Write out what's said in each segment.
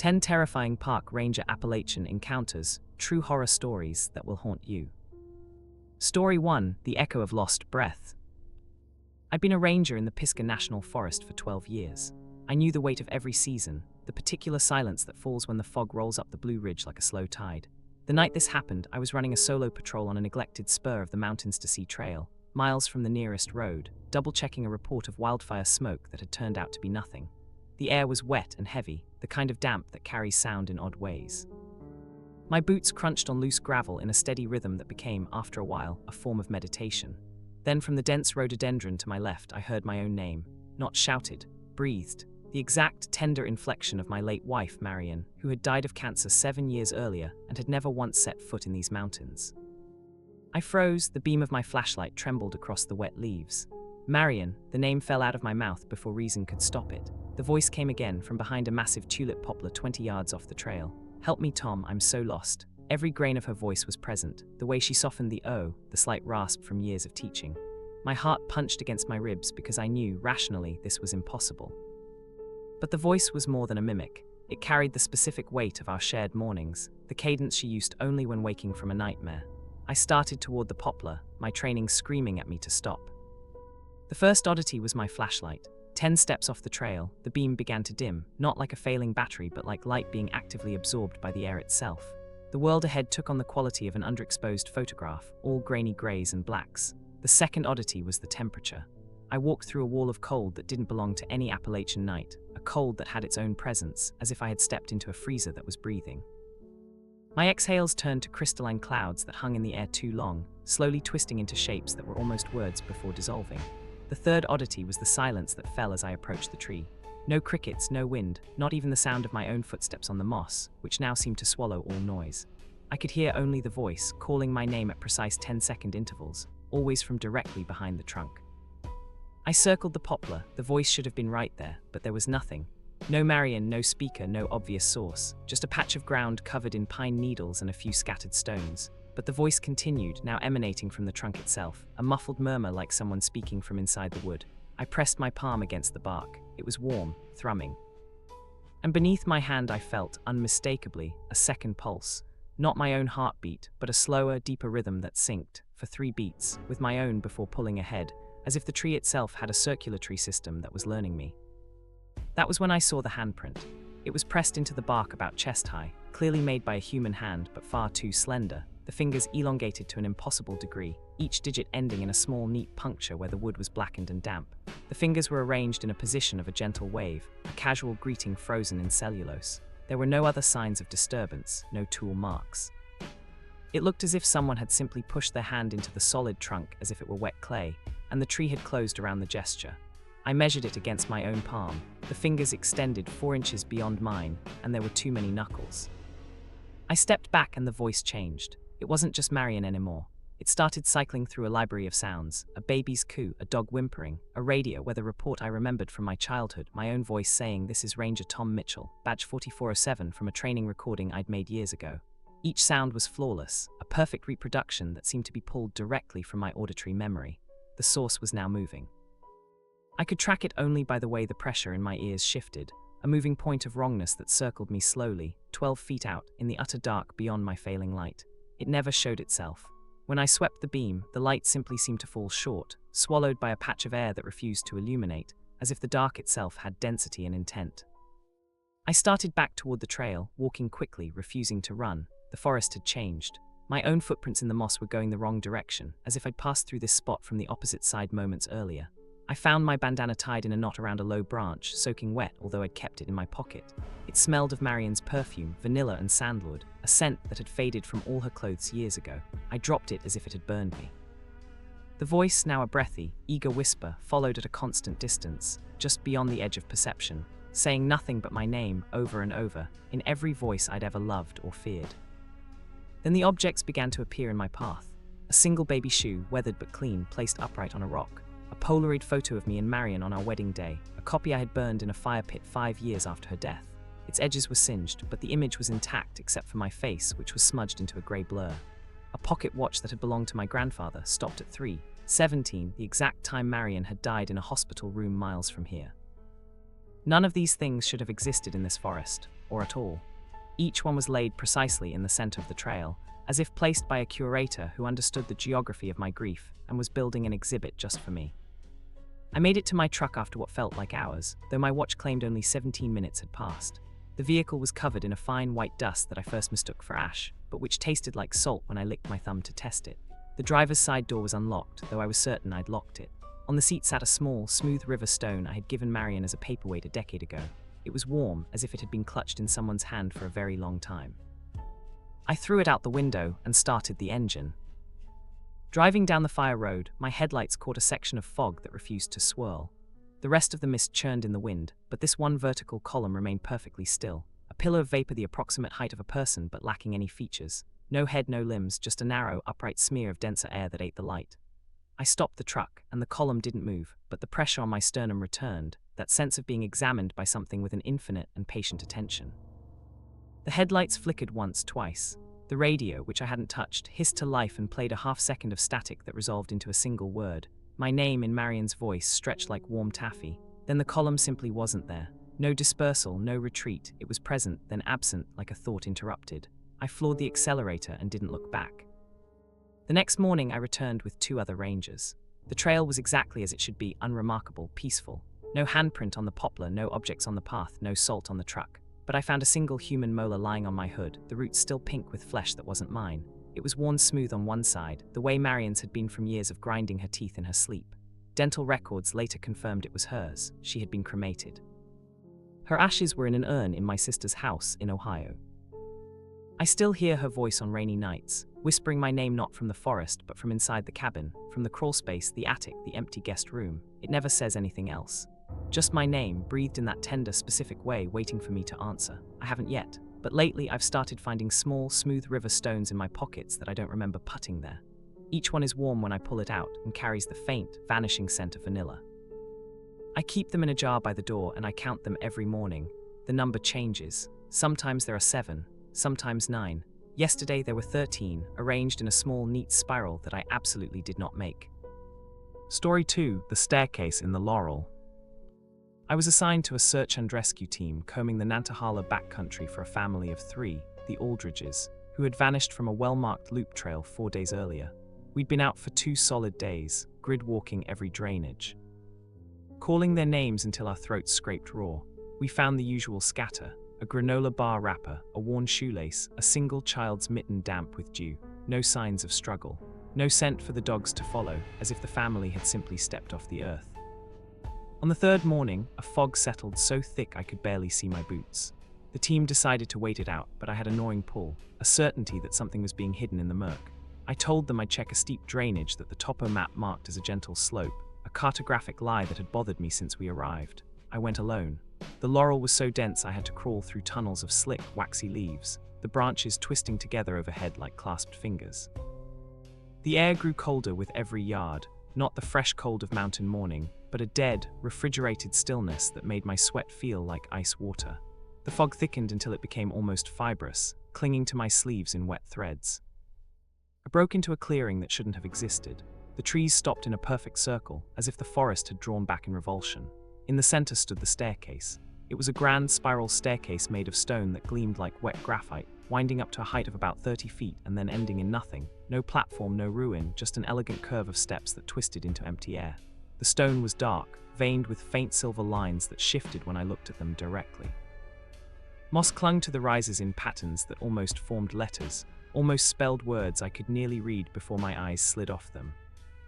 10 terrifying park ranger Appalachian encounters, true horror stories that will haunt you. Story 1, The Echo of Lost Breath. I'd been a ranger in the Pisgah National Forest for 12 years. I knew the weight of every season, the particular silence that falls when the fog rolls up the Blue Ridge like a slow tide. The night this happened, I was running a solo patrol on a neglected spur of the Mountains to Sea Trail, miles from the nearest road, double-checking a report of wildfire smoke that had turned out to be nothing. The air was wet and heavy, the kind of damp that carries sound in odd ways. My boots crunched on loose gravel in a steady rhythm that became, after a while, a form of meditation. Then from the dense rhododendron to my left I heard my own name, not shouted, breathed, the exact tender inflection of my late wife, Marion, who had died of cancer 7 years earlier and had never once set foot in these mountains. I froze, the beam of my flashlight trembled across the wet leaves. Marion, the name fell out of my mouth before reason could stop it. The voice came again from behind a massive tulip poplar 20 yards off the trail. "Help me, Tom, I'm so lost." Every grain of her voice was present, the way she softened the O, the slight rasp from years of teaching. My heart punched against my ribs because I knew, rationally, this was impossible. But the voice was more than a mimic. It carried the specific weight of our shared mornings, the cadence she used only when waking from a nightmare. I started toward the poplar, my training screaming at me to stop. The first oddity was my flashlight. 10 steps off the trail, the beam began to dim, not like a failing battery but like light being actively absorbed by the air itself. The world ahead took on the quality of an underexposed photograph, all grainy greys and blacks. The second oddity was the temperature. I walked through a wall of cold that didn't belong to any Appalachian night, a cold that had its own presence, as if I had stepped into a freezer that was breathing. My exhales turned to crystalline clouds that hung in the air too long, slowly twisting into shapes that were almost words before dissolving. The third oddity was the silence that fell as I approached the tree. No crickets, no wind, not even the sound of my own footsteps on the moss, which now seemed to swallow all noise. I could hear only the voice, calling my name at precise 10-second intervals, always from directly behind the trunk. I circled the poplar, the voice should have been right there, but there was nothing. No Marion, no speaker, no obvious source, just a patch of ground covered in pine needles and a few scattered stones. But the voice continued, now emanating from the trunk itself, a muffled murmur like someone speaking from inside the wood. I pressed my palm against the bark. It was warm, thrumming. And beneath my hand I felt, unmistakably, a second pulse. Not my own heartbeat, but a slower, deeper rhythm that synced, for 3 beats, with my own before pulling ahead, as if the tree itself had a circulatory system that was learning me. That was when I saw the handprint. It was pressed into the bark about chest high, clearly made by a human hand but far too slender, the fingers elongated to an impossible degree, each digit ending in a small, neat puncture where the wood was blackened and damp. The fingers were arranged in a position of a gentle wave, a casual greeting frozen in cellulose. There were no other signs of disturbance, no tool marks. It looked as if someone had simply pushed their hand into the solid trunk as if it were wet clay, and the tree had closed around the gesture. I measured it against my own palm. The fingers extended 4 inches beyond mine, and there were too many knuckles. I stepped back and the voice changed. It wasn't just Marion anymore. It started cycling through a library of sounds, a baby's coo, a dog whimpering, a radio where the report I remembered from my childhood, my own voice saying, "This is Ranger Tom Mitchell, badge 4407 from a training recording I'd made years ago." Each sound was flawless, a perfect reproduction that seemed to be pulled directly from my auditory memory. The source was now moving. I could track it only by the way the pressure in my ears shifted, a moving point of wrongness that circled me slowly, 12 feet out, in the utter dark beyond my failing light. It never showed itself. When I swept the beam, the light simply seemed to fall short, swallowed by a patch of air that refused to illuminate, as if the dark itself had density and intent. I started back toward the trail, walking quickly, refusing to run. The forest had changed. My own footprints in the moss were going the wrong direction, as if I'd passed through this spot from the opposite side moments earlier. I found my bandana tied in a knot around a low branch, soaking wet, although I'd kept it in my pocket. It smelled of Marion's perfume, vanilla and sandalwood, a scent that had faded from all her clothes years ago. I dropped it as if it had burned me. The voice, now a breathy, eager whisper, followed at a constant distance, just beyond the edge of perception, saying nothing but my name over and over, in every voice I'd ever loved or feared. Then the objects began to appear in my path. A single baby shoe, weathered but clean, placed upright on a rock. A Polaroid photo of me and Marion on our wedding day, a copy I had burned in a fire pit 5 years after her death. Its edges were singed, but the image was intact except for my face, which was smudged into a grey blur. A pocket watch that had belonged to my grandfather, stopped at 3:17, the exact time Marion had died in a hospital room miles from here. None of these things should have existed in this forest. or at all. Each one was laid precisely in the center of the trail, as if placed by a curator who understood the geography of my grief and was building an exhibit just for me. I made it to my truck after what felt like hours, though my watch claimed only 17 minutes had passed. The vehicle was covered in a fine white dust that I first mistook for ash, but which tasted like salt when I licked my thumb to test it. The driver's side door was unlocked, though I was certain I'd locked it. On the seat sat a small, smooth river stone I had given Marion as a paperweight a decade ago. It was warm, as if it had been clutched in someone's hand for a very long time. I threw it out the window and started the engine. Driving down the fire road, my headlights caught a section of fog that refused to swirl. The rest of the mist churned in the wind, but this one vertical column remained perfectly still, a pillar of vapor the approximate height of a person but lacking any features. No head, no limbs, just a narrow, upright smear of denser air that ate the light. I stopped the truck, and the column didn't move, but the pressure on my sternum returned, that sense of being examined by something with an infinite and patient attention. The headlights flickered once, twice. The radio, which I hadn't touched, hissed to life and played a half-second of static that resolved into a single word. My name in Marion's voice stretched like warm taffy. Then the column simply wasn't there. No dispersal, no retreat. It was present, then absent, like a thought interrupted. I floored the accelerator and didn't look back. The next morning I returned with 2 other rangers. The trail was exactly as it should be, unremarkable, peaceful. No handprint on the poplar, no objects on the path, no salt on the truck. But I found a single human molar lying on my hood, the roots still pink with flesh that wasn't mine. It was worn smooth on one side, the way Marion's had been from years of grinding her teeth in her sleep. Dental records later confirmed it was hers. She had been cremated. Her ashes were in an urn in my sister's house in Ohio. I still hear her voice on rainy nights, whispering my name not from the forest but from inside the cabin, from the crawlspace, the attic, the empty guest room. It never says anything else. Just my name, breathed in that tender, specific way, waiting for me to answer. I haven't yet, but lately I've started finding small, smooth river stones in my pockets that I don't remember putting there. Each one is warm when I pull it out and carries the faint, vanishing scent of vanilla. I keep them in a jar by the door and I count them every morning. The number changes. Sometimes there are 7, sometimes 9. Yesterday there were 13, arranged in a small, neat spiral that I absolutely did not make. Story 2, The Staircase in the Laurel. I was assigned to a search and rescue team combing the Nantahala backcountry for a family of 3, the Aldridges, who had vanished from a well-marked loop trail 4 days earlier. We'd been out for 2 solid days, grid-walking every drainage. Calling their names until our throats scraped raw, we found the usual scatter: a granola bar wrapper, a worn shoelace, a single child's mitten damp with dew. No signs of struggle. No scent for the dogs to follow, as if the family had simply stepped off the earth. On the 3rd morning, a fog settled so thick I could barely see my boots. The team decided to wait it out, but I had a gnawing pull, a certainty that something was being hidden in the murk. I told them I'd check a steep drainage that the topo map marked as a gentle slope, a cartographic lie that had bothered me since we arrived. I went alone. The laurel was so dense I had to crawl through tunnels of slick, waxy leaves, the branches twisting together overhead like clasped fingers. The air grew colder with every yard, not the fresh cold of mountain morning, but a dead, refrigerated stillness that made my sweat feel like ice water. The fog thickened until it became almost fibrous, clinging to my sleeves in wet threads. I broke into a clearing that shouldn't have existed. The trees stopped in a perfect circle, as if the forest had drawn back in revulsion. In the center stood the staircase. It was a grand spiral staircase made of stone that gleamed like wet graphite, winding up to a height of about 30 feet and then ending in nothing. No platform, no ruin, just an elegant curve of steps that twisted into empty air. The stone was dark, veined with faint silver lines that shifted when I looked at them directly. Moss clung to the rises in patterns that almost formed letters, almost spelled words I could nearly read before my eyes slid off them.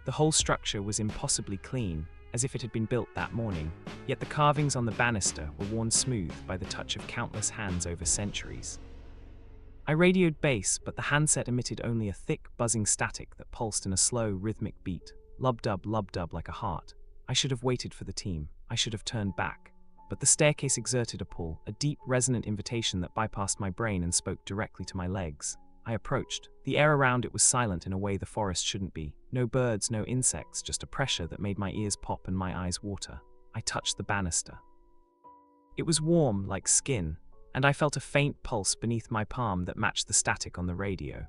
The whole structure was impossibly clean, as if it had been built that morning, yet the carvings on the banister were worn smooth by the touch of countless hands over centuries. I radioed base, but the handset emitted only a thick, buzzing static that pulsed in a slow, rhythmic beat, lub-dub like a heart. I should have waited for the team. I should have turned back. But the staircase exerted a pull, a deep, resonant invitation that bypassed my brain and spoke directly to my legs. I approached. The air around it was silent in a way the forest shouldn't be. No birds, no insects, just a pressure that made my ears pop and my eyes water. I touched the banister. It was warm, like skin, and I felt a faint pulse beneath my palm that matched the static on the radio.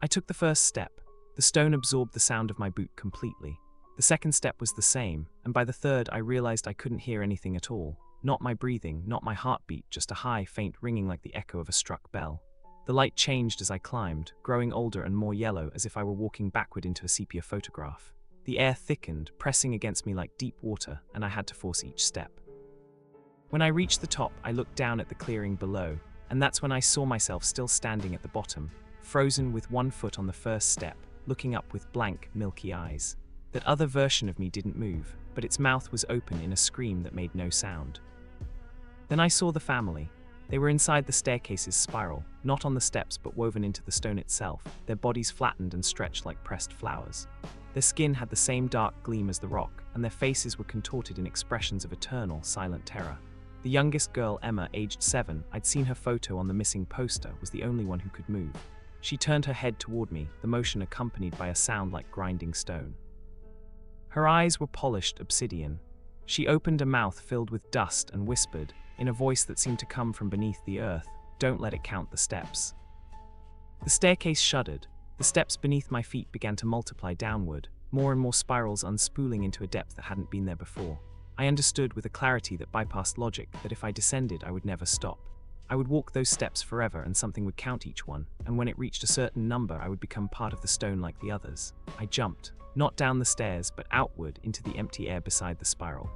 I took the first step. The stone absorbed the sound of my boot completely. The second step was the same, and by the third I realized I couldn't hear anything at all. Not my breathing, not my heartbeat, just a high, faint ringing like the echo of a struck bell. The light changed as I climbed, growing older and more yellow as if I were walking backward into a sepia photograph. The air thickened, pressing against me like deep water, and I had to force each step. When I reached the top, I looked down at the clearing below, and that's when I saw myself still standing at the bottom, frozen with one foot on the first step, looking up with blank, milky eyes. That other version of me didn't move, but its mouth was open in a scream that made no sound. Then I saw the family. They were inside the staircase's spiral, not on the steps but woven into the stone itself, their bodies flattened and stretched like pressed flowers. Their skin had the same dark gleam as the rock, and their faces were contorted in expressions of eternal, silent terror. The youngest girl, Emma, aged 7, I'd seen her photo on the missing poster, was the only one who could move. She turned her head toward me, the motion accompanied by a sound like grinding stone. Her eyes were polished obsidian. She opened a mouth filled with dust and whispered, in a voice that seemed to come from beneath the earth, "Don't let it count the steps." The staircase shuddered. The steps beneath my feet began to multiply downward, more and more spirals unspooling into a depth that hadn't been there before. I understood with a clarity that bypassed logic that if I descended, I would never stop. I would walk those steps forever and something would count each one, and when it reached a certain number, I would become part of the stone like the others. I jumped, not down the stairs, but outward into the empty air beside the spiral.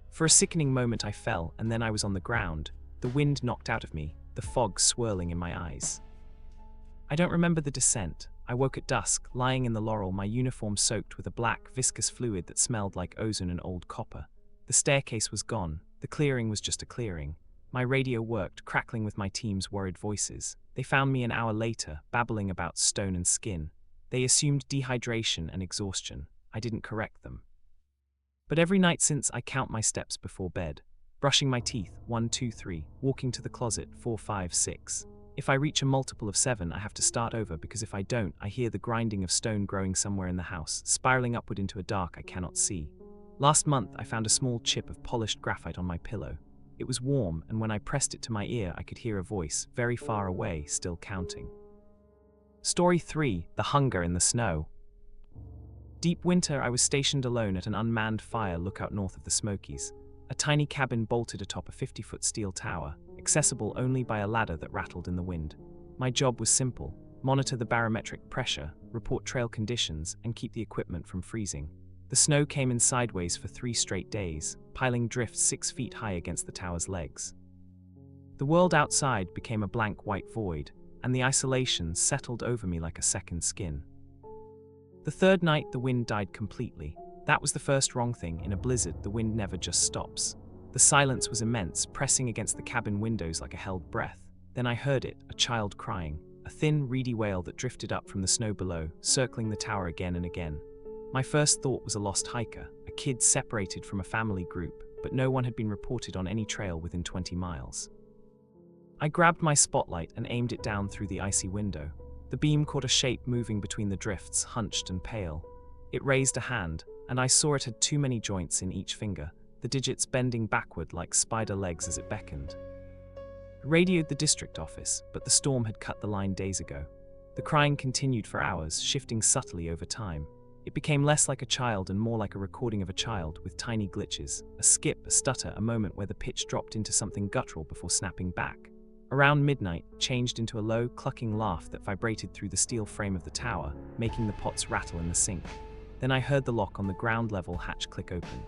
For a sickening moment I fell, and then I was on the ground, the wind knocked out of me, the fog swirling in my eyes. I don't remember the descent. I woke at dusk, lying in the Laurel, my uniform soaked with a black, viscous fluid that smelled like ozone and old copper. The staircase was gone. The clearing was just a clearing. My radio worked, crackling with my team's worried voices. They found me an hour later, babbling about stone and skin. They assumed dehydration and exhaustion. I didn't correct them. But every night since, I count my steps before bed. Brushing my teeth, 1, 2, 3. Walking to the closet, 4, 5, 6. If I reach a multiple of 7, I have to start over, because if I don't, I hear the grinding of stone growing somewhere in the house, spiraling upward into a dark I cannot see. Last month, I found a small chip of polished graphite on my pillow. It was warm, and when I pressed it to my ear, I could hear a voice, very far away, still counting. Story 3, The Hunger in the Snow. Deep winter, I was stationed alone at an unmanned fire lookout north of the Smokies. A tiny cabin bolted atop a 50-foot steel tower, accessible only by a ladder that rattled in the wind. My job was simple: monitor the barometric pressure, report trail conditions, and keep the equipment from freezing. The snow came in sideways for 3 straight days, piling drifts 6 feet high against the tower's legs. The world outside became a blank white void, and the isolation settled over me like a second skin. The third night, the wind died completely. That was the first wrong thing. In a blizzard, the wind never just stops. The silence was immense, pressing against the cabin windows like a held breath. Then I heard it, a child crying, a thin, reedy wail that drifted up from the snow below, circling the tower again and again. My first thought was a lost hiker, a kid separated from a family group, but no one had been reported on any trail within 20 miles. I grabbed my spotlight and aimed it down through the icy window. The beam caught a shape moving between the drifts, hunched and pale. It raised a hand, and I saw it had too many joints in each finger, the digits bending backward like spider legs as it beckoned. I radioed the district office, but the storm had cut the line days ago. The crying continued for hours, shifting subtly over time. It became less like a child and more like a recording of a child, with tiny glitches, a skip, a stutter, a moment where the pitch dropped into something guttural before snapping back. Around midnight, it changed into a low, clucking laugh that vibrated through the steel frame of the tower, making the pots rattle in the sink. Then I heard the lock on the ground-level hatch click open.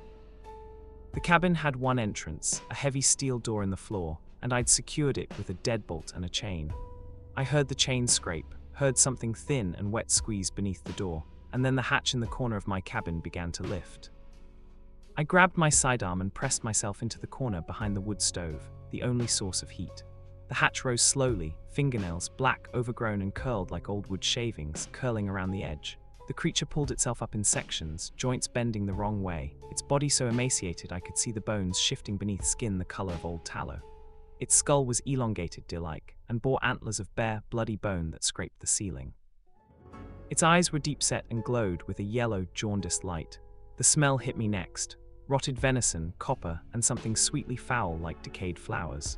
The cabin had one entrance, a heavy steel door in the floor, and I'd secured it with a deadbolt and a chain. I heard the chain scrape, heard something thin and wet squeeze beneath the door, and then the hatch in the corner of my cabin began to lift. I grabbed my sidearm and pressed myself into the corner behind the wood stove, the only source of heat. The hatch rose slowly, fingernails, black, overgrown and curled like old wood shavings, curling around the edge. The creature pulled itself up in sections, joints bending the wrong way, its body so emaciated I could see the bones shifting beneath skin the color of old tallow. Its skull was elongated deer-like, and bore antlers of bare, bloody bone that scraped the ceiling. Its eyes were deep-set and glowed with a yellow, jaundiced light. The smell hit me next: rotted venison, copper, and something sweetly foul like decayed flowers.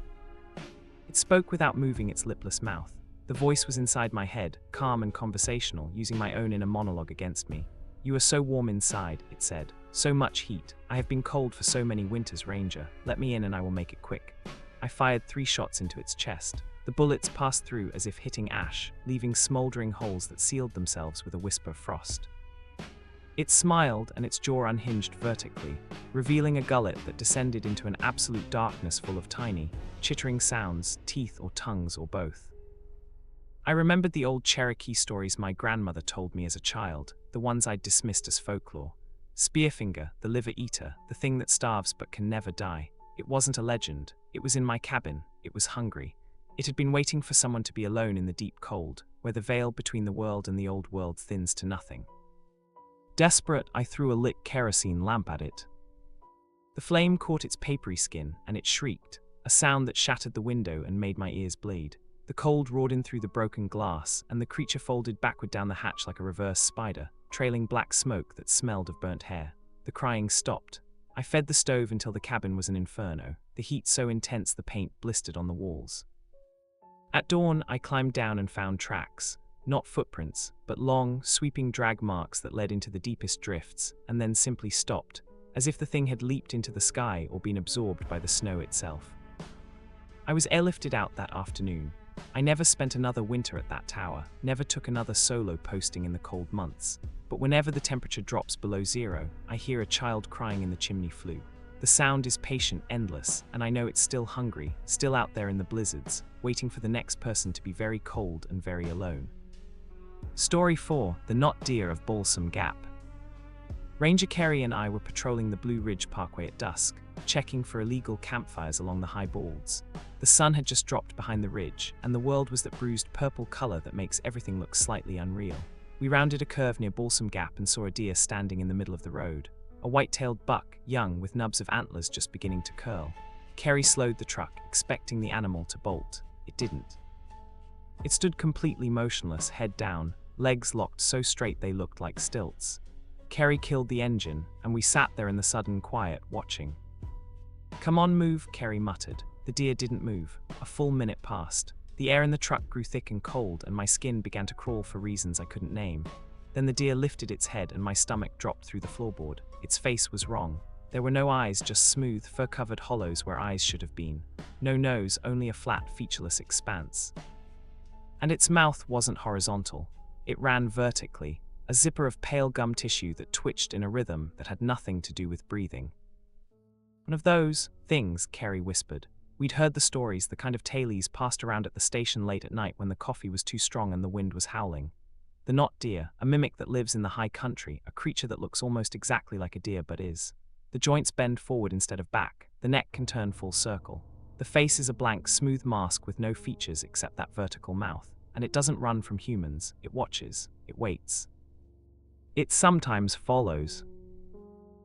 It spoke without moving its lipless mouth. The voice was inside my head, calm and conversational, using my own inner monologue against me. "You are so warm inside," it said. "So much heat. I have been cold for so many winters, Ranger. Let me in and I will make it quick." I fired 3 shots into its chest. The bullets passed through as if hitting ash, leaving smoldering holes that sealed themselves with a wisp of frost. It smiled and its jaw unhinged vertically, revealing a gullet that descended into an absolute darkness full of tiny, chittering sounds, teeth or tongues or both. I remembered the old Cherokee stories my grandmother told me as a child, the ones I'd dismissed as folklore. Spearfinger, the liver eater, the thing that starves but can never die. It wasn't a legend. It was in my cabin. It was hungry. It had been waiting for someone to be alone in the deep cold, where the veil between the world and the old world thins to nothing. Desperate, I threw a lit kerosene lamp at it. The flame caught its papery skin, and it shrieked, a sound that shattered the window and made my ears bleed. The cold roared in through the broken glass, and the creature folded backward down the hatch like a reverse spider, trailing black smoke that smelled of burnt hair. The crying stopped. I fed the stove until the cabin was an inferno, the heat so intense the paint blistered on the walls. At dawn, I climbed down and found tracks. Not footprints, but long, sweeping drag marks that led into the deepest drifts, and then simply stopped, as if the thing had leaped into the sky or been absorbed by the snow itself. I was airlifted out that afternoon. I never spent another winter at that tower, never took another solo posting in the cold months, but whenever the temperature drops below 0, I hear a child crying in the chimney flue. The sound is patient, endless, and I know it's still hungry, still out there in the blizzards, waiting for the next person to be very cold and very alone. Story 4, The Not-Deer of Balsam Gap. Ranger Kerry and I were patrolling the Blue Ridge Parkway at dusk, checking for illegal campfires along the high balds. The sun had just dropped behind the ridge, and the world was that bruised purple color that makes everything look slightly unreal. We rounded a curve near Balsam Gap and saw a deer standing in the middle of the road. A white-tailed buck, young, with nubs of antlers just beginning to curl. Kerry slowed the truck, expecting the animal to bolt. It didn't. It stood completely motionless, head down, legs locked so straight they looked like stilts. Kerry killed the engine, and we sat there in the sudden quiet, watching. "Come on, move," Kerry muttered. The deer didn't move. A full minute passed. The air in the truck grew thick and cold, and my skin began to crawl for reasons I couldn't name. Then the deer lifted its head, and my stomach dropped through the floorboard. Its face was wrong. There were no eyes, just smooth, fur-covered hollows where eyes should have been. No nose, only a flat, featureless expanse. And its mouth wasn't horizontal. It ran vertically, a zipper of pale gum tissue that twitched in a rhythm that had nothing to do with breathing. "One of those things," Kerry whispered. We'd heard the stories, the kind of tales passed around at the station late at night when the coffee was too strong and the wind was howling. The not-deer, a mimic that lives in the high country, a creature that looks almost exactly like a deer but is. The joints bend forward instead of back, the neck can turn full circle. The face is a blank, smooth mask with no features except that vertical mouth, and it doesn't run from humans, it watches, it waits. It sometimes follows.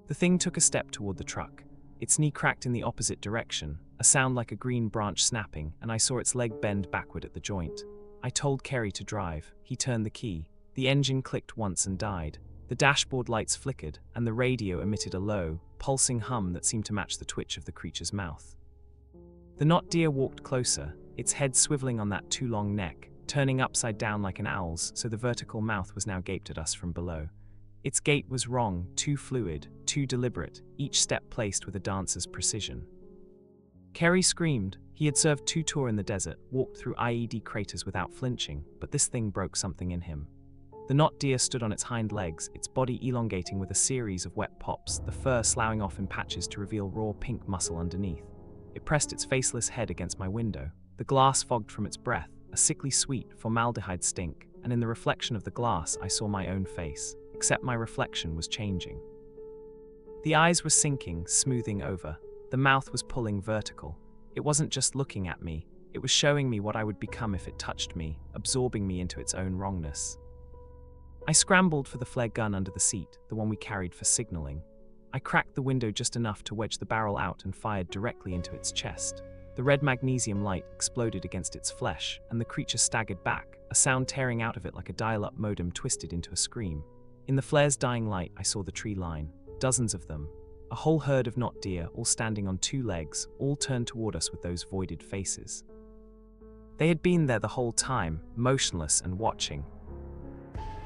The thing took a step toward the truck. Its knee cracked in the opposite direction, a sound like a green branch snapping, and I saw its leg bend backward at the joint. I told Kerry to drive. He turned the key. The engine clicked once and died. The dashboard lights flickered, and the radio emitted a low, pulsing hum that seemed to match the twitch of the creature's mouth. The not-deer walked closer, its head swiveling on that too long neck, turning upside down like an owl's, so the vertical mouth was now gaped at us from below. Its gait was wrong, too fluid, too deliberate, each step placed with a dancer's precision. Kerry screamed. He had served 2 tours in the desert, walked through IED craters without flinching, but this thing broke something in him. The not-deer stood on its hind legs, its body elongating with a series of wet pops, the fur sloughing off in patches to reveal raw pink muscle underneath. It pressed its faceless head against my window. The glass fogged from its breath, a sickly sweet, formaldehyde stink, and in the reflection of the glass I saw my own face, except my reflection was changing. The eyes were sinking, smoothing over. The mouth was pulling vertical. It wasn't just looking at me, it was showing me what I would become if it touched me, absorbing me into its own wrongness. I scrambled for the flare gun under the seat, the one we carried for signaling. I cracked the window just enough to wedge the barrel out and fired directly into its chest. The red magnesium light exploded against its flesh, and the creature staggered back, a sound tearing out of it like a dial-up modem twisted into a scream. In the flare's dying light, I saw the tree line, dozens of them. A whole herd of not-deer, all standing on 2 legs, all turned toward us with those voided faces. They had been there the whole time, motionless and watching.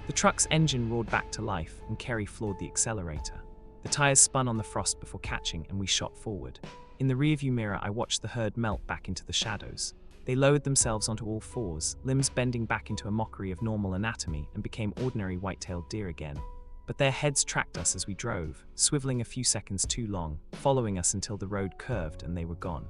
The truck's engine roared back to life, and Kerry floored the accelerator. The tires spun on the frost before catching, and we shot forward. In the rearview mirror, I watched the herd melt back into the shadows. They lowered themselves onto all fours, limbs bending back into a mockery of normal anatomy, and became ordinary white-tailed deer again. But their heads tracked us as we drove, swiveling a few seconds too long, following us until the road curved and they were gone.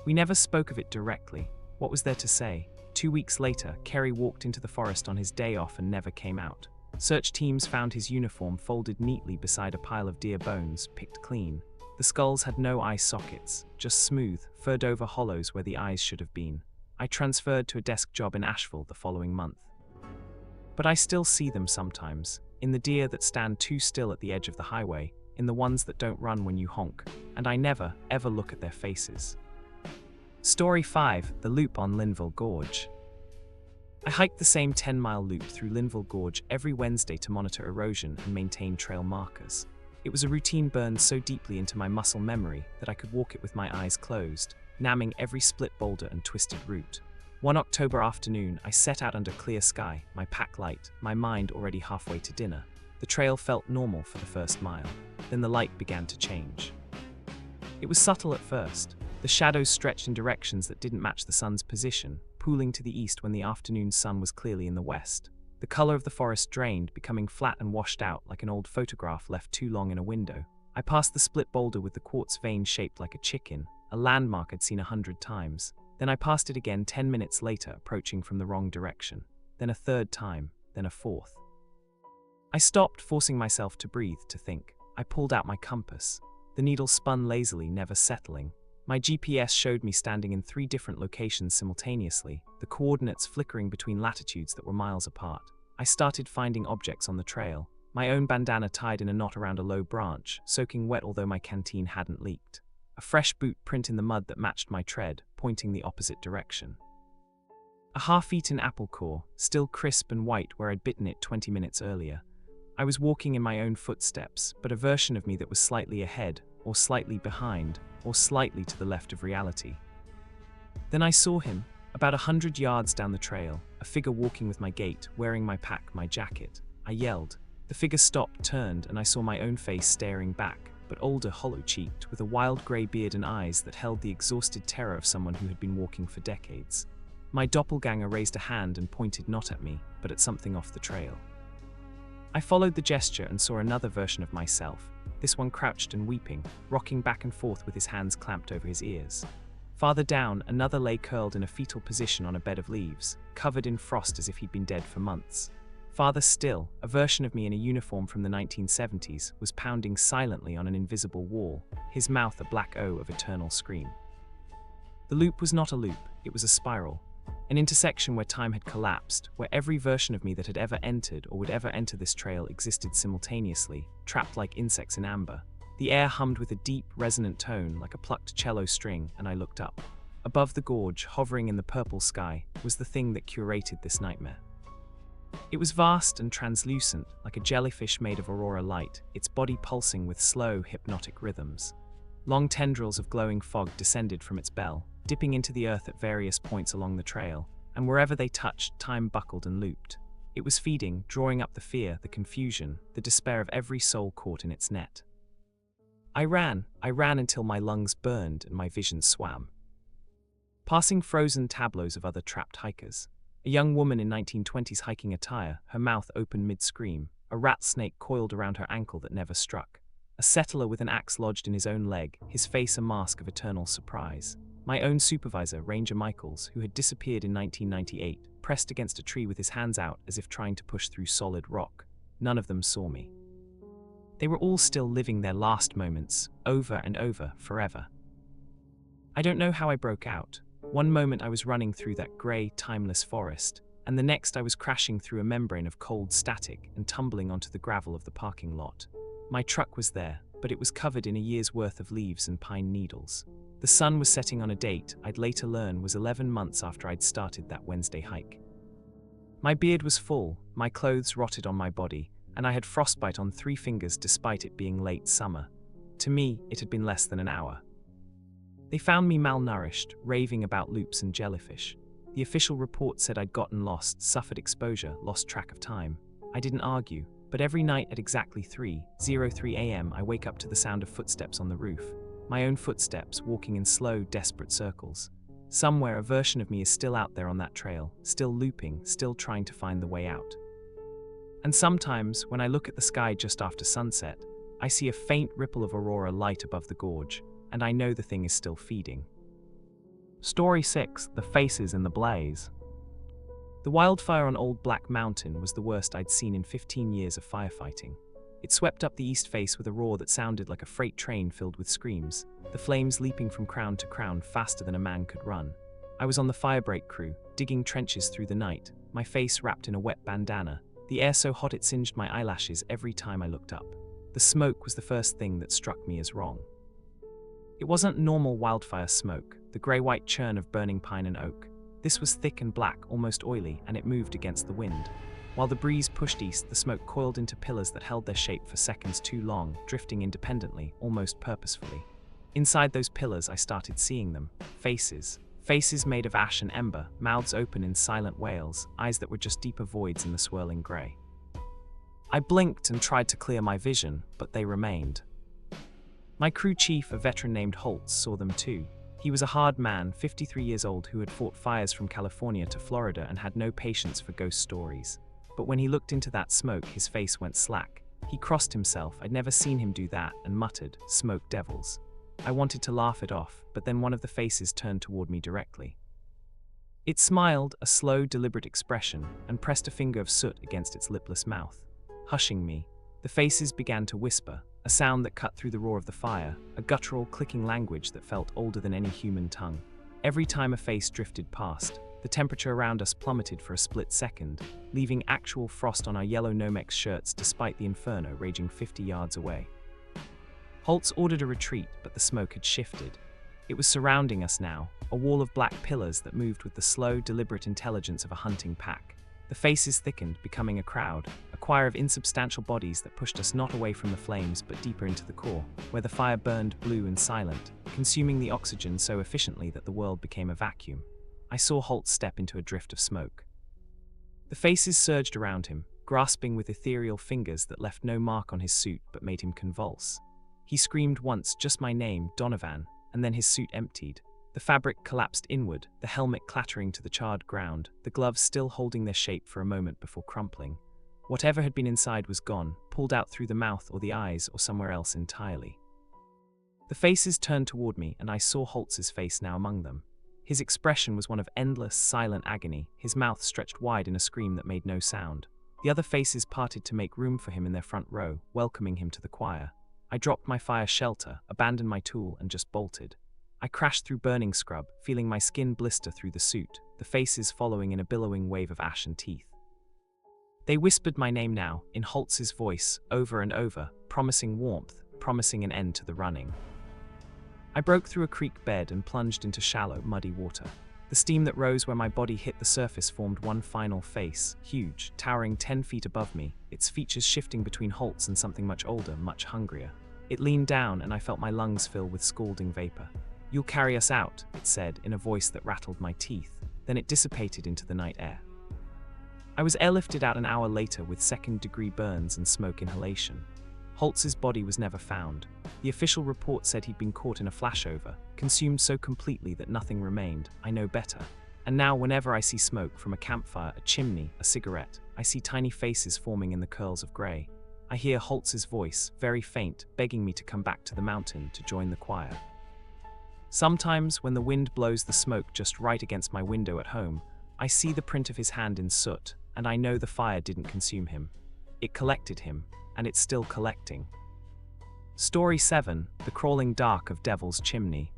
We never spoke of it directly. What was there to say? 2 weeks later, Kerry walked into the forest on his day off and never came out. Search teams found his uniform folded neatly beside a pile of deer bones, picked clean. The skulls had no eye sockets, just smooth, furred-over hollows where the eyes should have been. I transferred to a desk job in Asheville the following month. But I still see them sometimes, in the deer that stand too still at the edge of the highway, in the ones that don't run when you honk, and I never, ever look at their faces. Story 5: The Loop on Linville Gorge. I hiked the same 10-mile loop through Linville Gorge every Wednesday to monitor erosion and maintain trail markers. It was a routine burned so deeply into my muscle memory that I could walk it with my eyes closed, namming every split boulder and twisted root. One October afternoon, I set out under clear sky, my pack light, my mind already halfway to dinner. The trail felt normal for the first mile. Then the light began to change. It was subtle at first. The shadows stretched in directions that didn't match the sun's position, pooling to the east when the afternoon sun was clearly in the west. The color of the forest drained, becoming flat and washed out like an old photograph left too long in a window. I passed the split boulder with the quartz vein shaped like a chicken, a landmark I'd seen 100 times. Then I passed it again 10 minutes later, approaching from the wrong direction. Then a third time, then a fourth. I stopped, forcing myself to breathe, to think. I pulled out my compass. The needle spun lazily, never settling. My GPS showed me standing in 3 different locations simultaneously, the coordinates flickering between latitudes that were miles apart. I started finding objects on the trail, my own bandana tied in a knot around a low branch, soaking wet although my canteen hadn't leaked. A fresh boot print in the mud that matched my tread, pointing the opposite direction. A half-eaten apple core, still crisp and white where I'd bitten it 20 minutes earlier. I was walking in my own footsteps, but a version of me that was slightly ahead, or slightly behind, or slightly to the left of reality. Then I saw him, about 100 yards down the trail, a figure walking with my gait, wearing my pack, my jacket. I yelled. The figure stopped, turned, and I saw my own face staring back, but older, hollow-cheeked, with a wild grey beard and eyes that held the exhausted terror of someone who had been walking for decades. My doppelganger raised a hand and pointed not at me, but at something off the trail. I followed the gesture and saw another version of myself, this one crouched and weeping, rocking back and forth with his hands clamped over his ears. Farther down, another lay curled in a fetal position on a bed of leaves, covered in frost as if he'd been dead for months. Farther still, a version of me in a uniform from the 1970s was pounding silently on an invisible wall, his mouth a black O of eternal scream. The loop was not a loop, it was a spiral. An intersection where time had collapsed, where every version of me that had ever entered or would ever enter this trail existed simultaneously, trapped like insects in amber. The air hummed with a deep, resonant tone like a plucked cello string, and I looked up. Above the gorge, hovering in the purple sky, was the thing that curated this nightmare. It was vast and translucent, like a jellyfish made of aurora light, its body pulsing with slow, hypnotic rhythms. Long tendrils of glowing fog descended from its bell, dipping into the earth at various points along the trail, and wherever they touched, time buckled and looped. It was feeding, drawing up the fear, the confusion, the despair of every soul caught in its net. I ran until my lungs burned and my vision swam. Passing frozen tableaus of other trapped hikers. A young woman in 1920s hiking attire, her mouth open mid-scream, a rat snake coiled around her ankle that never struck. A settler with an axe lodged in his own leg, his face a mask of eternal surprise. My own supervisor, Ranger Michaels, who had disappeared in 1998, pressed against a tree with his hands out as if trying to push through solid rock. None of them saw me. They were all still living their last moments, over and over, forever. I don't know how I broke out. One moment I was running through that grey, timeless forest, and the next I was crashing through a membrane of cold static and tumbling onto the gravel of the parking lot. My truck was there, but it was covered in a year's worth of leaves and pine needles. The sun was setting on a date I'd later learn was 11 months after I'd started that Wednesday hike. My beard was full, my clothes rotted on my body, and I had frostbite on 3 fingers despite it being late summer. To me, it had been less than an hour. They found me malnourished, raving about loops and jellyfish. The official report said I'd gotten lost, suffered exposure, lost track of time. I didn't argue, but every night at exactly 3:03 a.m. I wake up to the sound of footsteps on the roof. My own footsteps, walking in slow, desperate circles. Somewhere a version of me is still out there on that trail, still looping, still trying to find the way out. And sometimes, when I look at the sky just after sunset, I see a faint ripple of aurora light above the gorge, and I know the thing is still feeding. Story 6: The Faces in the Blaze. The wildfire on Old Black Mountain was the worst I'd seen in 15 years of firefighting. It swept up the east face with a roar that sounded like a freight train filled with screams, the flames leaping from crown to crown faster than a man could run. I was on the firebreak crew, digging trenches through the night, my face wrapped in a wet bandana, the air so hot it singed my eyelashes every time I looked up. The smoke was the first thing that struck me as wrong. It wasn't normal wildfire smoke, the grey-white churn of burning pine and oak. This was thick and black, almost oily, and it moved against the wind. While the breeze pushed east, the smoke coiled into pillars that held their shape for seconds too long, drifting independently, almost purposefully. Inside those pillars, I started seeing them. Faces. Faces made of ash and ember, mouths open in silent wails, eyes that were just deeper voids in the swirling grey. I blinked and tried to clear my vision, but they remained. My crew chief, a veteran named Holtz, saw them too. He was a hard man, 53 years old, who had fought fires from California to Florida and had no patience for ghost stories. But when he looked into that smoke, his face went slack. He crossed himself, I'd never seen him do that, and muttered, "Smoke devils." I wanted to laugh it off, but then one of the faces turned toward me directly. It smiled, a slow, deliberate expression, and pressed a finger of soot against its lipless mouth. Hushing me, the faces began to whisper, a sound that cut through the roar of the fire, a guttural, clicking language that felt older than any human tongue. Every time a face drifted past, the temperature around us plummeted for a split second, leaving actual frost on our yellow Nomex shirts despite the inferno raging 50 yards away. Holtz ordered a retreat, but the smoke had shifted. It was surrounding us now, a wall of black pillars that moved with the slow, deliberate intelligence of a hunting pack. The faces thickened, becoming a crowd, a choir of insubstantial bodies that pushed us not away from the flames but deeper into the core, where the fire burned blue and silent, consuming the oxygen so efficiently that the world became a vacuum. I saw Holtz step into a drift of smoke. The faces surged around him, grasping with ethereal fingers that left no mark on his suit but made him convulse. He screamed once, just my name, Donovan, and then his suit emptied. The fabric collapsed inward, the helmet clattering to the charred ground, the gloves still holding their shape for a moment before crumpling. Whatever had been inside was gone, pulled out through the mouth or the eyes or somewhere else entirely. The faces turned toward me, and I saw Holtz's face now among them. His expression was one of endless, silent agony, his mouth stretched wide in a scream that made no sound. The other faces parted to make room for him in their front row, welcoming him to the choir. I dropped my fire shelter, abandoned my tool, and just bolted. I crashed through burning scrub, feeling my skin blister through the suit, the faces following in a billowing wave of ash and teeth. They whispered my name now, in Holtz's voice, over and over, promising warmth, promising an end to the running. I broke through a creek bed and plunged into shallow, muddy water. The steam that rose where my body hit the surface formed one final face, huge, towering 10 feet above me, its features shifting between Holtz and something much older, much hungrier. It leaned down, and I felt my lungs fill with scalding vapor. "You'll carry us out," it said, in a voice that rattled my teeth. Then it dissipated into the night air. I was airlifted out an hour later with second-degree burns and smoke inhalation. Holtz's body was never found. The official report said he'd been caught in a flashover, consumed so completely that nothing remained. I know better. And now whenever I see smoke from a campfire, a chimney, a cigarette, I see tiny faces forming in the curls of grey. I hear Holtz's voice, very faint, begging me to come back to the mountain to join the choir. Sometimes, when the wind blows the smoke just right against my window at home, I see the print of his hand in soot, and I know the fire didn't consume him. It collected him, and it's still collecting. Story 7: The Crawling Dark of Devil's Chimney.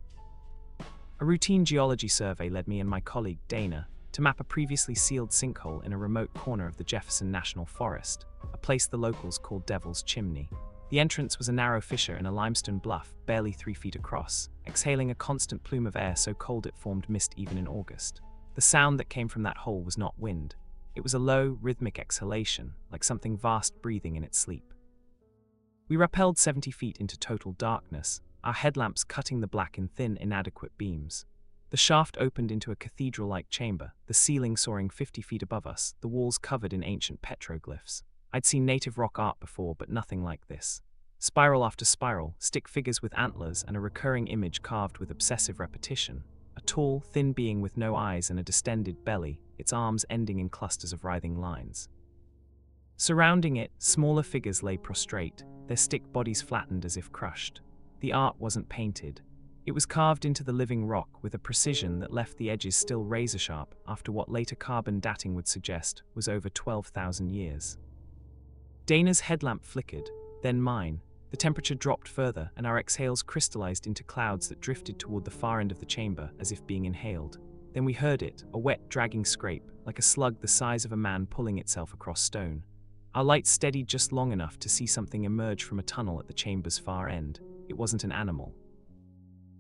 A routine geology survey led me and my colleague, Dana, to map a previously sealed sinkhole in a remote corner of the Jefferson National Forest, a place the locals called Devil's Chimney. The entrance was a narrow fissure in a limestone bluff, barely 3 feet across, exhaling a constant plume of air so cold it formed mist even in August. The sound that came from that hole was not wind. It was a low, rhythmic exhalation, like something vast breathing in its sleep. We rappelled 70 feet into total darkness, our headlamps cutting the black in thin, inadequate beams. The shaft opened into a cathedral-like chamber, the ceiling soaring 50 feet above us, the walls covered in ancient petroglyphs. I'd seen native rock art before, but nothing like this. Spiral after spiral, stick figures with antlers, and a recurring image carved with obsessive repetition. A tall, thin being with no eyes and a distended belly, its arms ending in clusters of writhing lines. Surrounding it, smaller figures lay prostrate, their stick bodies flattened as if crushed. The art wasn't painted. It was carved into the living rock with a precision that left the edges still razor-sharp after what later carbon dating would suggest was over 12,000 years. Dana's headlamp flickered, then mine. The temperature dropped further, and our exhales crystallized into clouds that drifted toward the far end of the chamber as if being inhaled. Then we heard it, a wet, dragging scrape, like a slug the size of a man pulling itself across stone. Our light steadied just long enough to see something emerge from a tunnel at the chamber's far end. It wasn't an animal.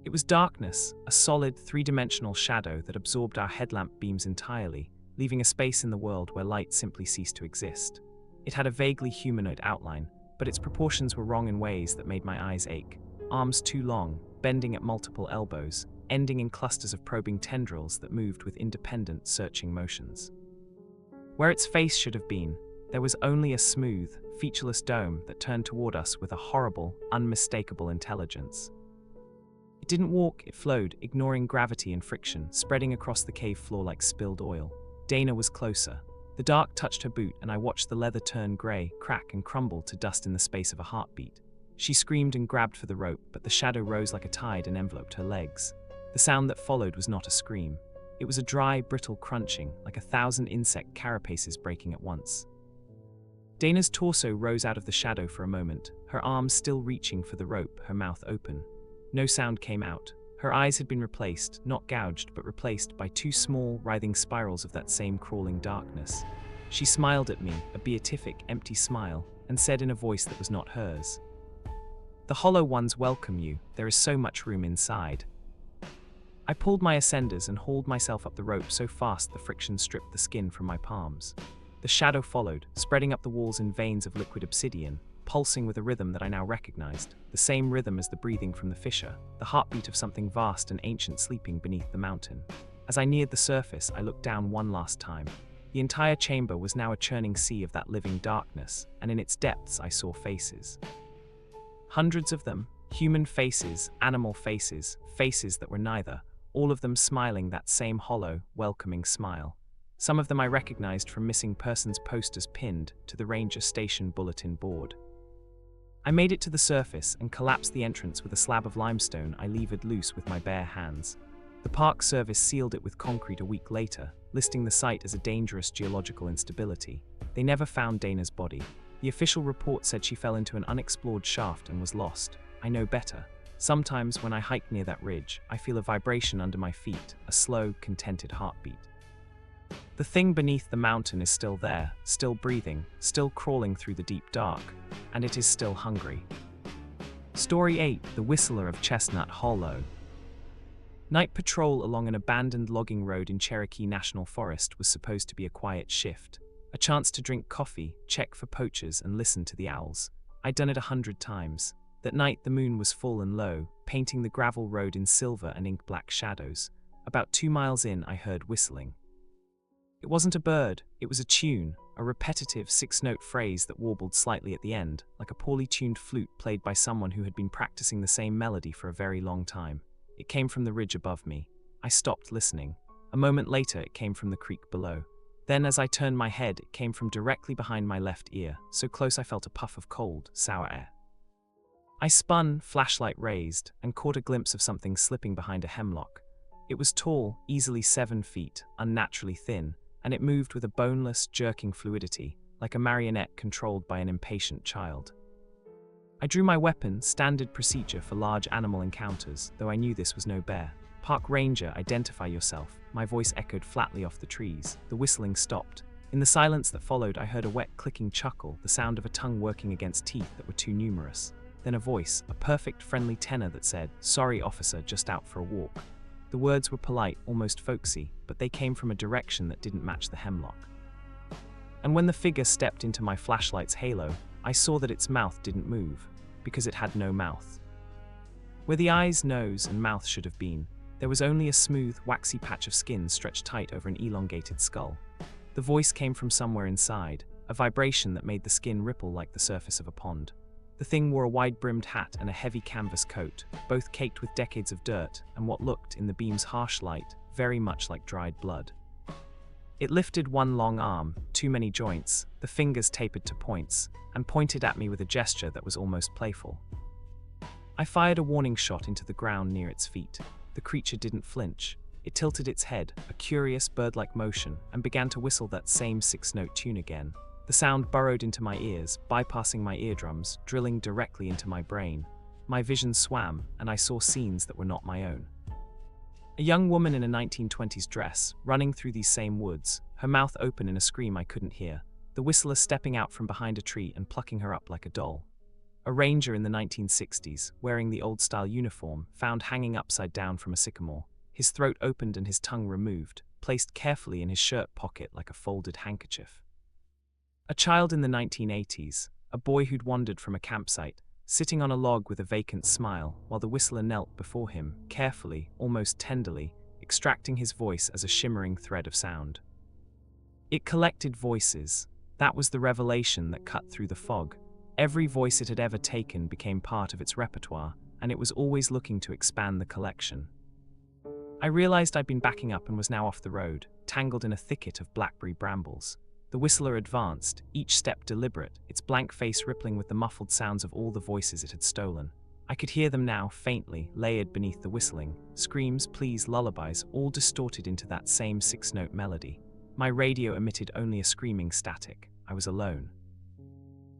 It was darkness, a solid, three-dimensional shadow that absorbed our headlamp beams entirely, leaving a space in the world where light simply ceased to exist. It had a vaguely humanoid outline, but its proportions were wrong in ways that made my eyes ache. Arms too long, bending at multiple elbows, ending in clusters of probing tendrils that moved with independent, searching motions. Where its face should have been, there was only a smooth, featureless dome that turned toward us with a horrible, unmistakable intelligence. It didn't walk, it flowed, ignoring gravity and friction, spreading across the cave floor like spilled oil. Dana was closer. The dark touched her boot, and I watched the leather turn grey, crack, and crumble to dust in the space of a heartbeat. She screamed and grabbed for the rope, but the shadow rose like a tide and enveloped her legs. The sound that followed was not a scream. It was a dry, brittle crunching, like 1,000 insect carapaces breaking at once. Dana's torso rose out of the shadow for a moment, her arms still reaching for the rope, her mouth open. No sound came out. Her eyes had been replaced, not gouged, but replaced by two small, writhing spirals of that same crawling darkness. She smiled at me, a beatific, empty smile, and said in a voice that was not hers, "The hollow ones welcome you, there is so much room inside." I pulled my ascenders and hauled myself up the rope so fast the friction stripped the skin from my palms. The shadow followed, spreading up the walls in veins of liquid obsidian, pulsing with a rhythm that I now recognized, the same rhythm as the breathing from the fissure, the heartbeat of something vast and ancient sleeping beneath the mountain. As I neared the surface, I looked down one last time. The entire chamber was now a churning sea of that living darkness, and in its depths I saw faces. Hundreds of them, human faces, animal faces, faces that were neither, all of them smiling that same hollow, welcoming smile. Some of them I recognized from missing persons posters pinned to the ranger station bulletin board. I made it to the surface and collapsed the entrance with a slab of limestone I levered loose with my bare hands. The Park Service sealed it with concrete a week later, listing the site as a dangerous geological instability. They never found Dana's body. The official report said she fell into an unexplored shaft and was lost. I know better. Sometimes when I hike near that ridge, I feel a vibration under my feet, a slow, contented heartbeat. The thing beneath the mountain is still there, still breathing, still crawling through the deep dark, and it is still hungry. Story 8: The Whistler of Chestnut Hollow. Night patrol along an abandoned logging road in Cherokee National Forest was supposed to be a quiet shift, a chance to drink coffee, check for poachers, and listen to the owls. I'd done it 100 times. That night the moon was full and low, painting the gravel road in silver and ink-black shadows. About 2 miles in, I heard whistling. It wasn't a bird, it was a tune, a repetitive 6-note phrase that warbled slightly at the end, like a poorly tuned flute played by someone who had been practicing the same melody for a very long time. It came from the ridge above me. I stopped listening. A moment later, it came from the creek below. Then, as I turned my head, it came from directly behind my left ear, so close I felt a puff of cold, sour air. I spun, flashlight raised, and caught a glimpse of something slipping behind a hemlock. It was tall, easily 7 feet, unnaturally thin, and it moved with a boneless, jerking fluidity, like a marionette controlled by an impatient child. I drew my weapon, standard procedure for large animal encounters, though I knew this was no bear. "Park Ranger, identify yourself," my voice echoed flatly off the trees. The whistling stopped. In the silence that followed, I heard a wet, clicking chuckle, the sound of a tongue working against teeth that were too numerous. Then a voice, a perfect, friendly tenor that said, "Sorry, officer, just out for a walk." The words were polite, almost folksy, but they came from a direction that didn't match the hemlock. And when the figure stepped into my flashlight's halo, I saw that its mouth didn't move, because it had no mouth. Where the eyes, nose, and mouth should have been, There was only a smooth, waxy patch of skin stretched tight over an elongated skull. The voice came from somewhere inside, a vibration that made the skin ripple like the surface of a pond. The thing wore a wide-brimmed hat and a heavy canvas coat, both caked with decades of dirt and what looked, in the beam's harsh light, very much like dried blood. It lifted one long arm, too many joints, the fingers tapered to points, and pointed at me with a gesture that was almost playful. I fired a warning shot into the ground near its feet. The creature didn't flinch. It tilted its head, a curious bird-like motion, and began to whistle that same six-note tune again. The sound burrowed into my ears, bypassing my eardrums, drilling directly into my brain. My vision swam, and I saw scenes that were not my own. A young woman in a 1920s dress, running through these same woods, her mouth open in a scream I couldn't hear, the whistler stepping out from behind a tree and plucking her up like a doll. A ranger in the 1960s, wearing the old-style uniform, found hanging upside down from a sycamore, his throat opened and his tongue removed, placed carefully in his shirt pocket like a folded handkerchief. A child in the 1980s, a boy who'd wandered from a campsite, sitting on a log with a vacant smile, while the whistler knelt before him, carefully, almost tenderly, extracting his voice as a shimmering thread of sound. It collected voices. That was the revelation that cut through the fog. Every voice it had ever taken became part of its repertoire, and it was always looking to expand the collection. I realized I'd been backing up and was now off the road, tangled in a thicket of blackberry brambles. The whistler advanced, each step deliberate, its blank face rippling with the muffled sounds of all the voices it had stolen. I could hear them now, faintly, layered beneath the whistling, screams, pleas, lullabies, all distorted into that same six-note melody. My radio emitted only a screaming static. I was alone.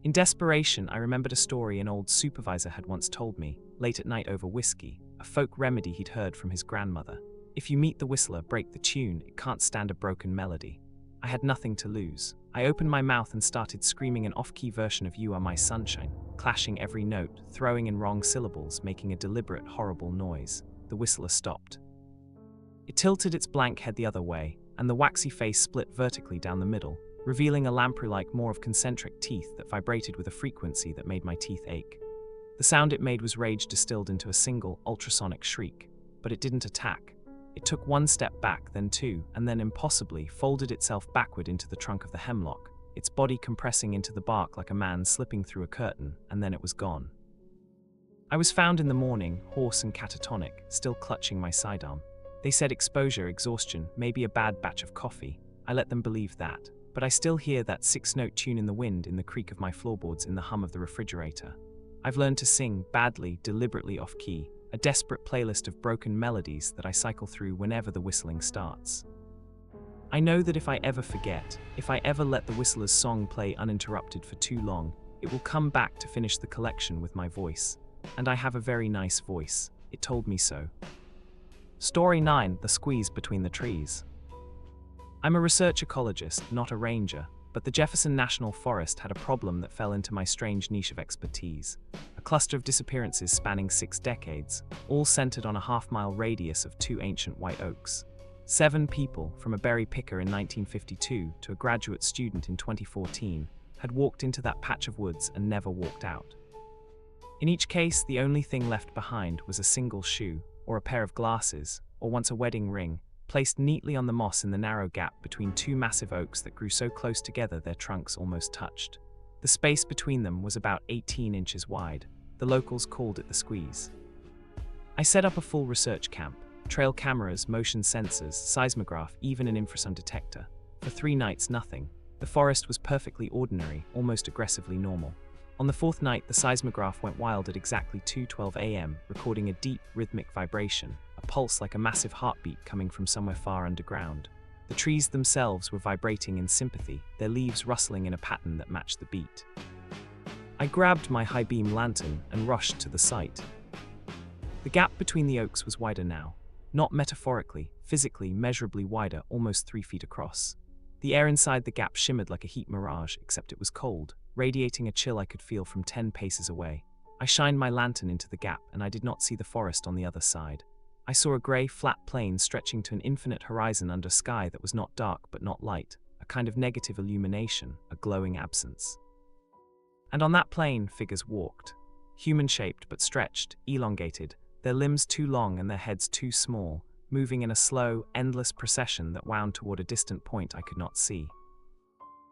In desperation, I remembered a story an old supervisor had once told me, late at night over whiskey, a folk remedy he'd heard from his grandmother. If you meet the whistler, break the tune, it can't stand a broken melody. I had nothing to lose. I opened my mouth and started screaming an off-key version of You Are My Sunshine, clashing every note, throwing in wrong syllables, making a deliberate, horrible noise. The whistler stopped. It tilted its blank head the other way, and the waxy face split vertically down the middle, revealing a lamprey-like maw of concentric teeth that vibrated with a frequency that made my teeth ache. The sound it made was rage distilled into a single, ultrasonic shriek, but it didn't attack. It took one step back, then two, and then impossibly folded itself backward into the trunk of the hemlock, its body compressing into the bark like a man slipping through a curtain, and then it was gone. I was found in the morning, hoarse and catatonic, still clutching my sidearm. They said exposure, exhaustion, maybe a bad batch of coffee. I let them believe that, but I still hear that six-note tune in the wind, in the creak of my floorboards, in the hum of the refrigerator. I've learned to sing, badly, deliberately off-key, a desperate playlist of broken melodies that I cycle through whenever the whistling starts. I know that if I ever forget, if I ever let the whistler's song play uninterrupted for too long, it will come back to finish the collection with my voice. And I have a very nice voice. It told me so. Story 9: The Squeeze Between the Trees. I'm a research ecologist, not a ranger, but the Jefferson National Forest had a problem that fell into my strange niche of expertise. A cluster of disappearances spanning 6 decades, all centered on a half-mile radius of 2 ancient white oaks. 7 people, from a berry picker in 1952 to a graduate student in 2014, had walked into that patch of woods and never walked out. In each case, the only thing left behind was a single shoe, or a pair of glasses, or once a wedding ring, placed neatly on the moss in the narrow gap between 2 massive oaks that grew so close together their trunks almost touched. The space between them was about 18 inches wide. The locals called it the squeeze. I set up a full research camp, trail cameras, motion sensors, seismograph, even an infrasound detector. For 3 nights, nothing. The forest was perfectly ordinary, almost aggressively normal. On the 4th night, the seismograph went wild at exactly 2:12 a.m., recording a deep, rhythmic vibration, a pulse like a massive heartbeat coming from somewhere far underground. The trees themselves were vibrating in sympathy, their leaves rustling in a pattern that matched the beat. I grabbed my high-beam lantern and rushed to the site. The gap between the oaks was wider now. Not metaphorically, physically, measurably wider, almost 3 feet across. The air inside the gap shimmered like a heat mirage, except it was cold, radiating a chill I could feel from 10 paces away. I shined my lantern into the gap, and I did not see the forest on the other side. I saw a grey, flat plain stretching to an infinite horizon under sky that was not dark but not light, a kind of negative illumination, a glowing absence. And on that plain, figures walked. Human-shaped but stretched, elongated, their limbs too long and their heads too small, moving in a slow, endless procession that wound toward a distant point I could not see.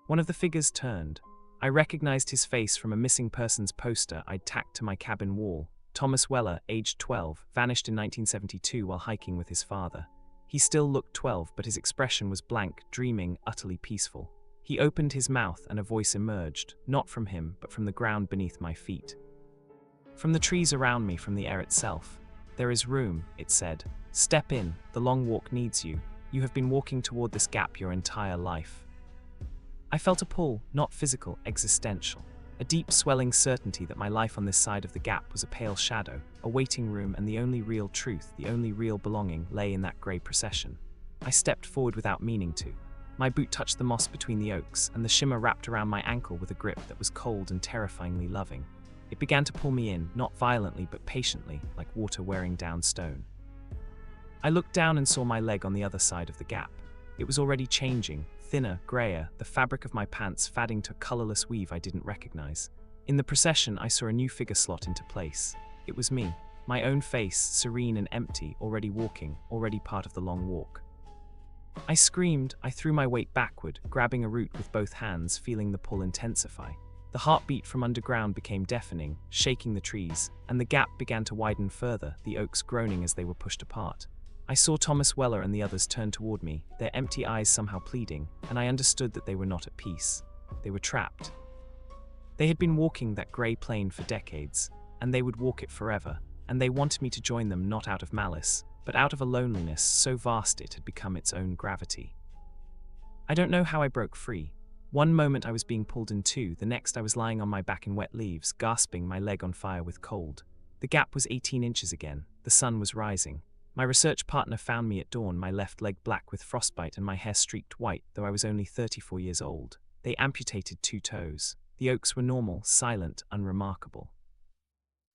One of the figures turned. I recognized his face from a missing persons poster I'd tacked to my cabin wall. Thomas Weller, aged 12, vanished in 1972 while hiking with his father. He still looked 12, but his expression was blank, dreaming, utterly peaceful. He opened his mouth and a voice emerged, not from him, but from the ground beneath my feet. From the trees around me, from the air itself. "There is room," it said. "Step in, the long walk needs you. You have been walking toward this gap your entire life." I felt a pull, not physical, existential. A deep swelling certainty that my life on this side of the gap was a pale shadow, a waiting room, and the only real truth, the only real belonging, lay in that grey procession. I stepped forward without meaning to. My boot touched the moss between the oaks, and the shimmer wrapped around my ankle with a grip that was cold and terrifyingly loving. It began to pull me in, not violently but patiently, like water wearing down stone. I looked down and saw my leg on the other side of the gap. It was already changing, thinner, grayer, the fabric of my pants fading to a colorless weave I didn't recognize. In the procession, I saw a new figure slot into place. It was me, my own face, serene and empty, already walking, already part of the long walk. I screamed. I threw my weight backward, grabbing a root with both hands, feeling the pull intensify. The heartbeat from underground became deafening, shaking the trees, and the gap began to widen further, the oaks groaning as they were pushed apart. I saw Thomas Weller and the others turn toward me, their empty eyes somehow pleading, and I understood that they were not at peace. They were trapped. They had been walking that grey plain for decades, and they would walk it forever, and they wanted me to join them not out of malice, but out of a loneliness so vast it had become its own gravity. I don't know how I broke free. One moment I was being pulled in two, the next I was lying on my back in wet leaves, gasping, my leg on fire with cold. The gap was 18 inches again. The sun was rising. My research partner found me at dawn, my left leg black with frostbite and my hair streaked white, though I was only 34 years old. They amputated 2 toes. The oaks were normal, silent, unremarkable.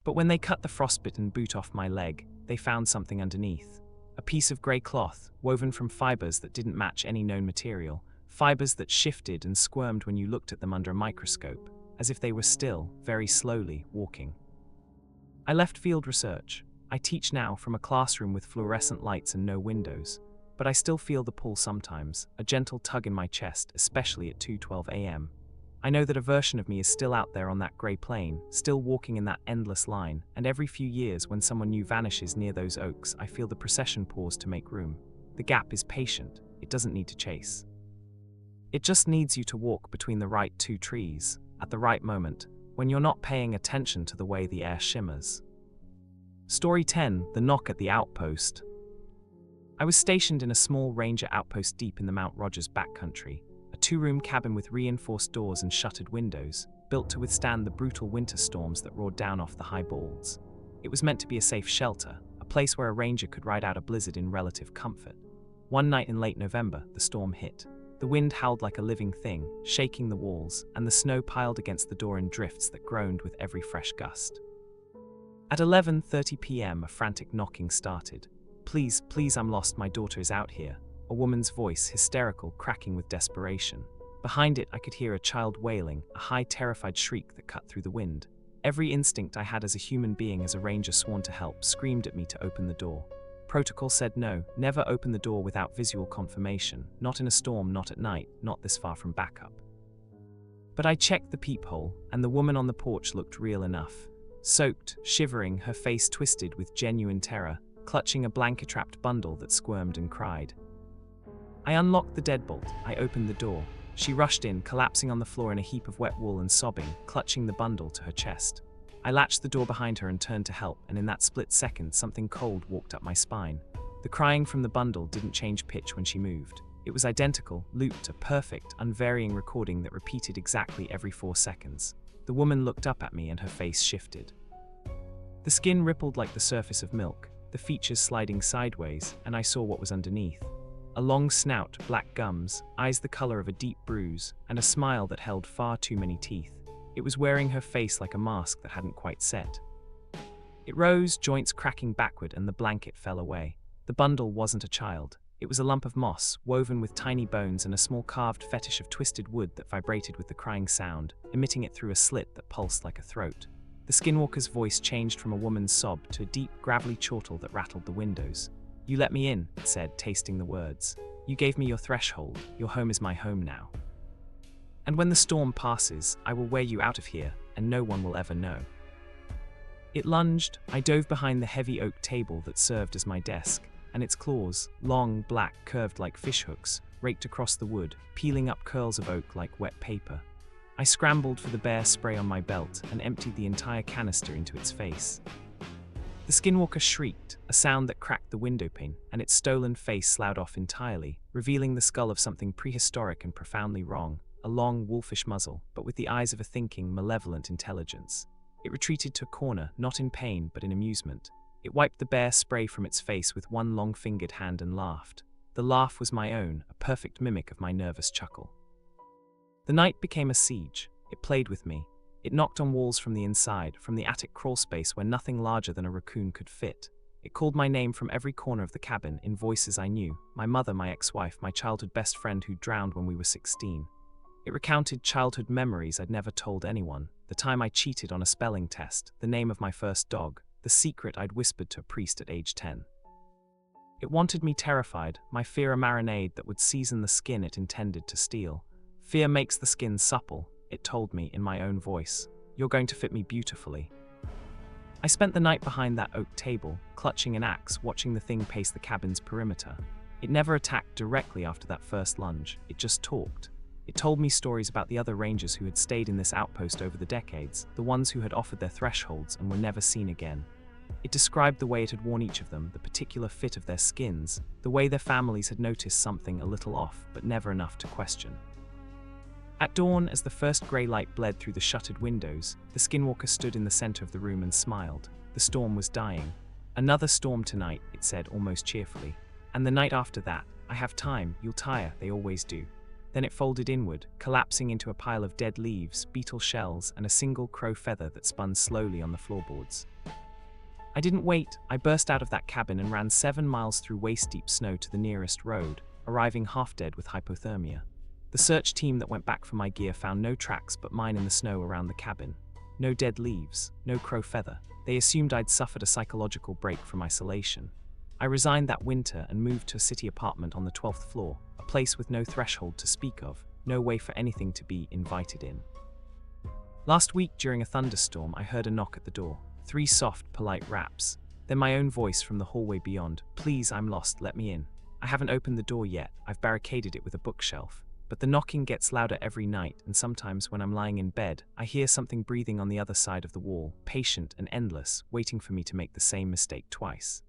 But when they cut the frostbitten boot off my leg, they found something underneath. A piece of grey cloth, woven from fibers that didn't match any known material, fibers that shifted and squirmed when you looked at them under a microscope, as if they were still, very slowly, walking. I left field research. I teach now from a classroom with fluorescent lights and no windows, but I still feel the pull sometimes, a gentle tug in my chest, especially at 2:12 a.m. I know that a version of me is still out there on that grey plain, still walking in that endless line, and every few years when someone new vanishes near those oaks, I feel the procession pause to make room. The gap is patient. It doesn't need to chase. It just needs you to walk between the right 2 trees, at the right moment, when you're not paying attention to the way the air shimmers. Story 10, The Knock at the Outpost. I was stationed in a small ranger outpost deep in the Mount Rogers backcountry, a 2-room cabin with reinforced doors and shuttered windows, built to withstand the brutal winter storms that roared down off the high balds. It was meant to be a safe shelter, a place where a ranger could ride out a blizzard in relative comfort. One night in late November, the storm hit. The wind howled like a living thing, shaking the walls, and the snow piled against the door in drifts that groaned with every fresh gust. At 11:30 p.m., a frantic knocking started. "Please, please, I'm lost, my daughter is out here." A woman's voice, hysterical, cracking with desperation. Behind it, I could hear a child wailing, a high, terrified shriek that cut through the wind. Every instinct I had as a human being, as a ranger sworn to help, screamed at me to open the door. Protocol said no, never open the door without visual confirmation, not in a storm, not at night, not this far from backup. But I checked the peephole, and the woman on the porch looked real enough. Soaked, shivering, her face twisted with genuine terror, clutching a blanket-wrapped bundle that squirmed and cried. I unlocked the deadbolt. I opened the door. She rushed in, collapsing on the floor in a heap of wet wool and sobbing, clutching the bundle to her chest. I latched the door behind her and turned to help, and in that split second, something cold walked up my spine. The crying from the bundle didn't change pitch when she moved. It was identical, looped, a perfect, unvarying recording that repeated exactly every 4 seconds. The woman looked up at me and her face shifted. The skin rippled like the surface of milk, the features sliding sideways, and I saw what was underneath. A long snout, black gums, eyes the color of a deep bruise, and a smile that held far too many teeth. It was wearing her face like a mask that hadn't quite set. It rose, joints cracking backward, and the blanket fell away. The bundle wasn't a child. It was a lump of moss, woven with tiny bones and a small carved fetish of twisted wood that vibrated with the crying sound, emitting it through a slit that pulsed like a throat. The skinwalker's voice changed from a woman's sob to a deep, gravelly chortle that rattled the windows. "You let me in," it said, tasting the words. "You gave me your threshold. Your home is my home now. And when the storm passes, I will wear you out of here, and no one will ever know." It lunged. I dove behind the heavy oak table that served as my desk, and its claws, long, black, curved like fishhooks, raked across the wood, peeling up curls of oak like wet paper. I scrambled for the bear spray on my belt and emptied the entire canister into its face. The skinwalker shrieked, a sound that cracked the windowpane, and its stolen face sloughed off entirely, revealing the skull of something prehistoric and profoundly wrong, a long, wolfish muzzle, but with the eyes of a thinking, malevolent intelligence. It retreated to a corner, not in pain, but in amusement. It wiped the bear spray from its face with one long-fingered hand and laughed. The laugh was my own, a perfect mimic of my nervous chuckle. The night became a siege. It played with me. It knocked on walls from the inside, from the attic crawlspace where nothing larger than a raccoon could fit. It called my name from every corner of the cabin in voices I knew, my mother, my ex-wife, my childhood best friend who drowned when we were 16. It recounted childhood memories I'd never told anyone, the time I cheated on a spelling test, the name of my first dog, the secret I'd whispered to a priest at age 10. It wanted me terrified, my fear a marinade that would season the skin it intended to steal. "Fear makes the skin supple," it told me in my own voice. "You're going to fit me beautifully." I spent the night behind that oak table, clutching an axe, watching the thing pace the cabin's perimeter. It never attacked directly after that first lunge, it just talked. It told me stories about the other rangers who had stayed in this outpost over the decades, the ones who had offered their thresholds and were never seen again. It described the way it had worn each of them, the particular fit of their skins, the way their families had noticed something a little off, but never enough to question. At dawn, as the first grey light bled through the shuttered windows, the skinwalker stood in the center of the room and smiled. The storm was dying. "Another storm tonight," it said almost cheerfully. "And the night after that. I have time, you'll tire, they always do." Then it folded inward, collapsing into a pile of dead leaves, beetle shells, and a single crow feather that spun slowly on the floorboards. I didn't wait. I burst out of that cabin and ran 7 miles through waist-deep snow to the nearest road, arriving half-dead with hypothermia. The search team that went back for my gear found no tracks but mine in the snow around the cabin. No dead leaves, no crow feather. They assumed I'd suffered a psychological break from isolation. I resigned that winter and moved to a city apartment on the 12th floor, a place with no threshold to speak of, no way for anything to be invited in. Last week during a thunderstorm, I heard a knock at the door. 3 soft, polite raps. Then my own voice from the hallway beyond. "Please, I'm lost, let me in." I haven't opened the door yet, I've barricaded it with a bookshelf. But the knocking gets louder every night, and sometimes when I'm lying in bed, I hear something breathing on the other side of the wall, patient and endless, waiting for me to make the same mistake twice.